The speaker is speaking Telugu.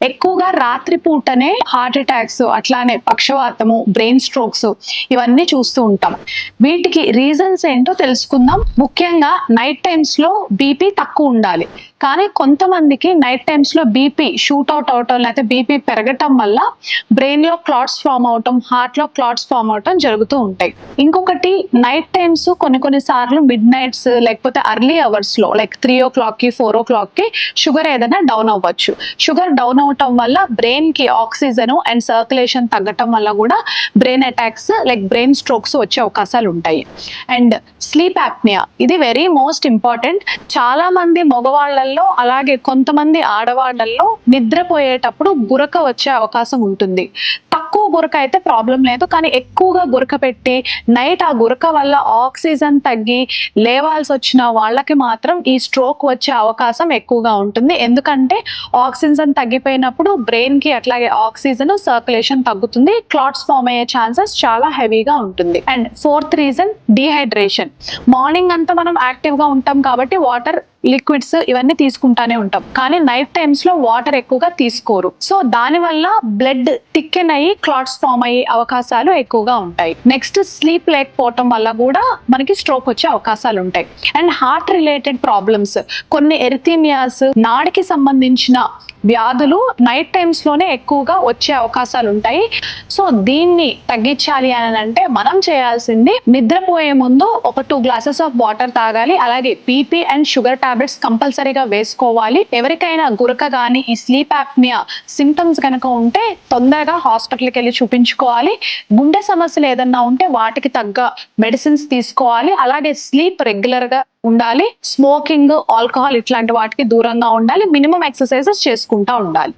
ఎక్కువగా రాత్రి పూటనే హార్ట్ అటాక్స్, అట్లానే పక్షవాతము, బ్రెయిన్ స్ట్రోక్స్ ఇవన్నీ చూస్తూ ఉంటాం. వీటికి రీజన్స్ ఏంటో తెలుసుకుందాం. ముఖ్యంగా నైట్ టైమ్స్ లో బీపీ తక్కువ ఉండాలి. కానీ కొంతమందికి night times low BP shoot out అవటం లేకపోతే బీపీ పెరగటం వల్ల బ్రెయిన్ లో క్లాట్స్ ఫామ్ అవటం, హార్ట్ లో క్లాట్స్ ఫామ్ అవటం జరుగుతూ ఉంటాయి. ఇంకొకటి, నైట్ టైమ్స్ కొన్ని సార్లు మిడ్ నైట్స్ లేకపోతే అర్లీ అవర్స్ లో లైక్ 3 o'clock కి 4 o'clock కి షుగర్ ఏదైనా డౌన్ అవ్వచ్చు. షుగర్ డౌన్ అవటం వల్ల బ్రెయిన్ కి ఆక్సిజన్ అండ్ సర్క్యులేషన్ తగ్గటం వల్ల కూడా brain attacks like brain strokes వచ్చే అవకాశాలు ఉంటాయి. అండ్ స్లీప్ యాప్నియా, ఇది వెరీ మోస్ట్ ఇంపార్టెంట్. చాలా మంది మగవాళ్ళల్లో అలాగే కొంతమంది ఆడవాళ్ళల్లో నిద్రపోయేటప్పుడు గురక వచ్చే అవకాశం ఉంటుంది. తక్కువ గురక అయితే ప్రాబ్లం లేదు, కానీ ఎక్కువగా గురక పెట్టి నైట్ ఆ గురక వల్ల ఆక్సిజన్ తగ్గి లేవాల్సి వచ్చిన వాళ్ళకి మాత్రం ఈ స్ట్రోక్ వచ్చే అవకాశం ఎక్కువగా ఉంటుంది. ఎందుకంటే ఆక్సిజన్ తగ్గిపోయినప్పుడు బ్రెయిన్ కి అట్లాగే ఆక్సిజన్ సర్క్యులేషన్ తగ్గుతుంది, క్లాట్స్ ఫామ్ అయ్యే ఛాన్సెస్ చాలా హెవీగా ఉంటుంది. And fourth reason, dehydration. Morning అంతా మనం యాక్టివ్ గా ఉంటాం కాబట్టి వాటర్, లిక్విడ్స్ ఇవన్నీ తీసుకుంటానే ఉంటాం, కానీ నైట్ టైమ్స్ లో వాటర్ ఎక్కువగా తీసుకోరు. సో దాని వల్ల బ్లడ్ థిక్కెన్ అయ్యి క్లాట్స్ ఫామ్ అయ్యే అవకాశాలు ఎక్కువగా ఉంటాయి. నెక్స్ట్, స్లీప్ లేకపోవటం వల్ల కూడా మనకి స్ట్రోక్ వచ్చే అవకాశాలు ఉంటాయి. అండ్ హార్ట్ రిలేటెడ్ ప్రాబ్లమ్స్, కొన్ని ఎరిథీమియాస్, నాడికి సంబంధించిన వ్యాధులు నైట్ టైమ్స్ లోనే ఎక్కువగా వచ్చే అవకాశాలు ఉంటాయి. సో దీన్ని తగ్గించాలి అని అంటే మనం చేయాల్సింది, నిద్రపోయే ముందు ఒక 2 glasses ఆఫ్ వాటర్ తాగాలి. అలాగే బీపీ అండ్ షుగర్ టాబ్లెట్స్ కంపల్సరీగా వేసుకోవాలి. ఎవరికైనా గురక గానీ ఈ స్లీప్ యాప్నియా సింటమ్స్ కనుక ఉంటే తొందరగా హాస్పిటల్కి వెళ్ళి చూపించుకోవాలి. గుండె సమస్యలు ఏదన్నా ఉంటే వాటికి తగ్గ మెడిసిన్స్ తీసుకోవాలి. అలాగే స్లీప్ రెగ్యులర్ గా ఉండాలి. స్మోకింగ్, ఆల్కహాల్ ఇట్లాంటి వాటికి దూరంగా ఉండాలి. మినిమం ఎక్సర్సైజెస్ చేసుకుంటా ఉండాలి.